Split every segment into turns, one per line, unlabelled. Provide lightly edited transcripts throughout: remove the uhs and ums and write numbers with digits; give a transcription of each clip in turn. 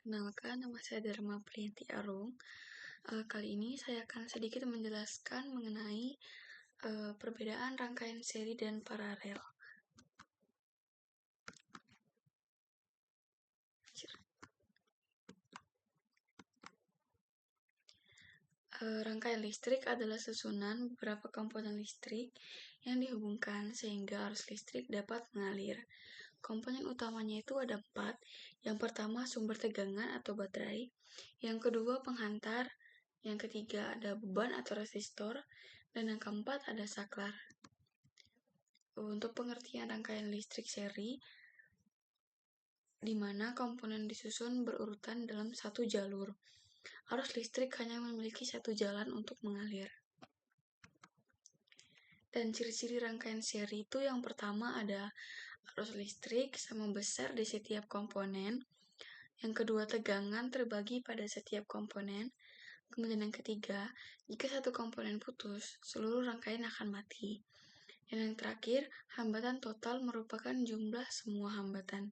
Perkenalkan, nama saya Dharma Priyanti Arung. Kali ini saya akan sedikit menjelaskan mengenai perbedaan rangkaian seri dan paralel. Rangkaian listrik adalah susunan beberapa komponen listrik yang dihubungkan sehingga arus listrik dapat mengalir. Komponen utamanya itu ada 4. Yang pertama sumber tegangan atau baterai, yang kedua penghantar, yang ketiga ada beban atau resistor, dan yang keempat ada saklar. Untuk pengertian rangkaian listrik seri, di mana komponen disusun berurutan dalam satu jalur. Arus listrik hanya memiliki satu jalan untuk mengalir. Dan ciri-ciri rangkaian seri itu yang pertama ada arus listrik sama besar di setiap komponen. Yang kedua, tegangan terbagi pada setiap komponen. Kemudian yang ketiga, jika satu komponen putus, seluruh rangkaian akan mati. Dan yang terakhir, hambatan total merupakan jumlah semua hambatan.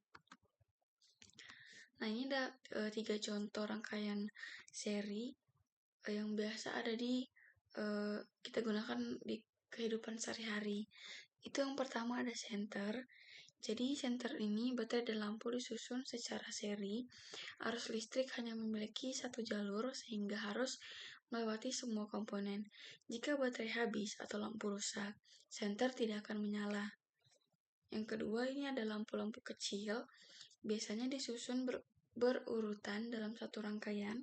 Nah, ini ada 3 contoh rangkaian seri yang biasa ada kita gunakan di kehidupan sehari-hari. Itu yang pertama ada senter. Jadi senter ini baterai dan lampu disusun secara seri. Arus listrik hanya memiliki satu jalur sehingga harus melewati semua komponen. Jika baterai habis atau lampu rusak, senter tidak akan menyala. Yang kedua, ini ada lampu-lampu kecil. Biasanya disusun berurutan dalam satu rangkaian.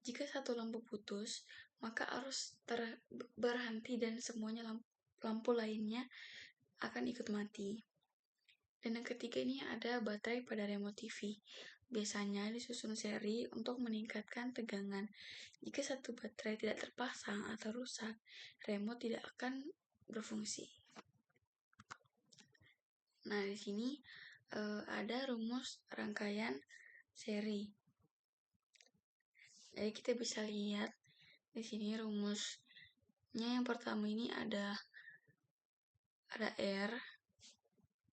Jika satu lampu putus, maka arus berhenti dan semuanya lampu lainnya akan ikut mati. Dan yang ketiga, ini ada baterai pada remote TV. Biasanya disusun seri untuk meningkatkan tegangan. Jika satu baterai tidak terpasang atau rusak, remote tidak akan berfungsi. Nah, di sini ada rumus rangkaian seri. Jadi kita bisa lihat di sini rumusnya. Yang pertama ini ada R.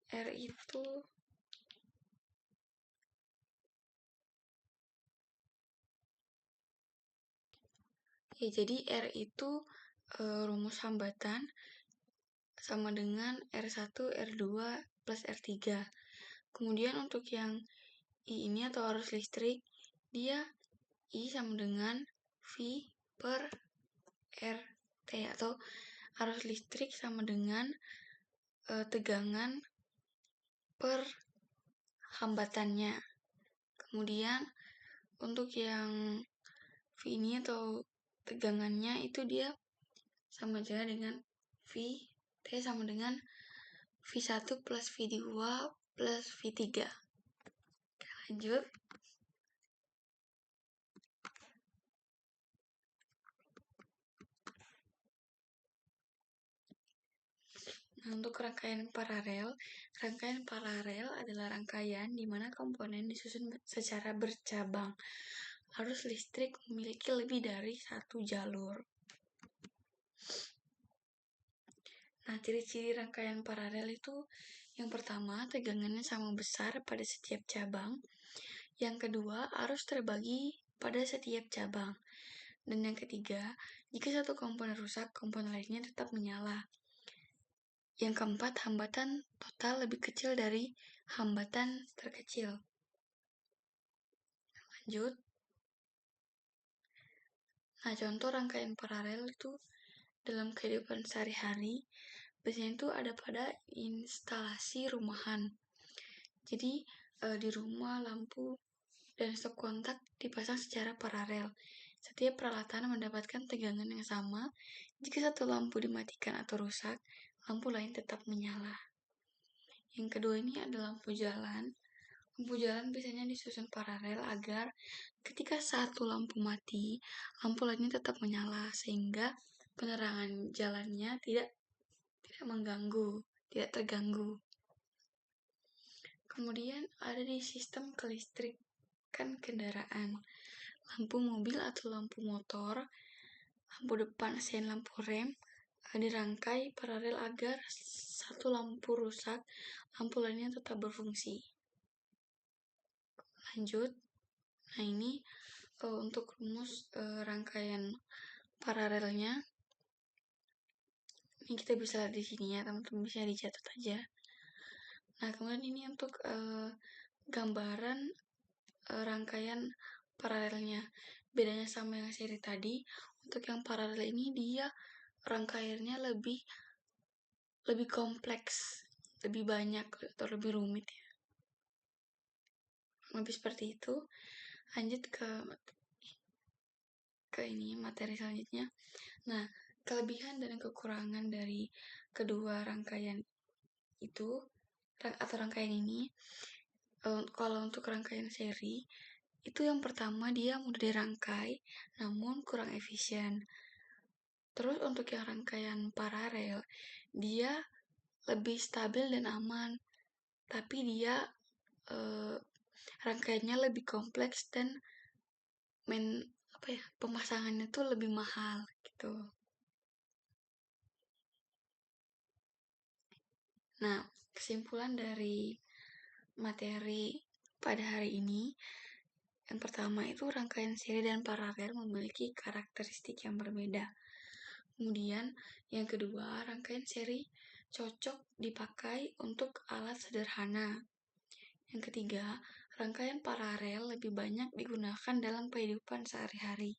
R itu jadi R itu rumus hambatan sama dengan R1, R2 plus R3. Kemudian untuk yang I ini atau arus listrik, dia I sama dengan V per RT, atau arus listrik sama dengan tegangan per hambatannya. Kemudian untuk yang V ini atau tegangannya itu dia sama aja dengan V T sama dengan V1 plus V2 plus V3. Oke, lanjut. Nah, untuk rangkaian paralel adalah rangkaian di mana komponen disusun secara bercabang. Arus listrik memiliki lebih dari satu jalur. Nah, ciri-ciri rangkaian paralel itu yang pertama, tegangannya sama besar pada setiap cabang. Yang kedua, arus terbagi pada setiap cabang. Dan yang ketiga, jika satu komponen rusak, komponen lainnya tetap menyala. Yang keempat, hambatan total lebih kecil dari hambatan terkecil. Lanjut. Nah, contoh rangkaian paralel itu dalam kehidupan sehari-hari biasanya itu ada pada instalasi rumahan. Jadi di rumah lampu dan stop kontak dipasang secara paralel. Setiap peralatan mendapatkan tegangan yang sama. Jika satu lampu dimatikan atau rusak, lampu lain tetap menyala. Yang kedua ini ada lampu jalan. Lampu jalan biasanya disusun paralel agar ketika satu lampu mati, lampu lainnya tetap menyala sehingga penerangan jalannya tidak mengganggu, tidak terganggu. Kemudian ada di sistem kelistrikan kendaraan. Lampu mobil atau lampu motor, lampu depan sen lampu rem dirangkai paralel agar satu lampu rusak, lampu lainnya tetap berfungsi. Lanjut. Nah, ini untuk rumus rangkaian paralelnya. Ini kita bisa lihat di sini ya, teman-teman bisa dicatat aja. Nah, kemudian ini untuk gambaran rangkaian paralelnya. Bedanya sama yang seri tadi, untuk yang paralel ini dia rangkaiannya lebih kompleks, lebih banyak atau lebih rumit ya. Lebih seperti itu. Lanjut ke ini materi selanjutnya. Nah, kelebihan dan kekurangan dari kedua rangkaian itu atau rangkaian ini, kalau untuk rangkaian seri itu yang pertama dia mudah dirangkai namun kurang efisien. Terus untuk yang rangkaian paralel dia lebih stabil dan aman, tapi dia rangkaiannya lebih kompleks dan pemasangannya tuh lebih mahal gitu. Nah, kesimpulan dari materi pada hari ini, yang pertama itu rangkaian seri dan paralel memiliki karakteristik yang berbeda. Kemudian yang kedua, rangkaian seri cocok dipakai untuk alat sederhana. Yang ketiga, rangkaian paralel lebih banyak digunakan dalam kehidupan sehari-hari.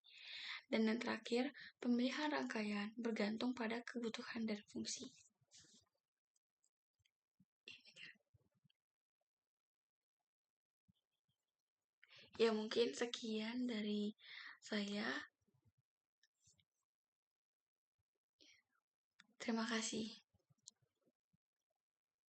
Dan yang terakhir, pemilihan rangkaian bergantung pada kebutuhan dan fungsi. Ya, mungkin sekian dari saya. Terima kasih.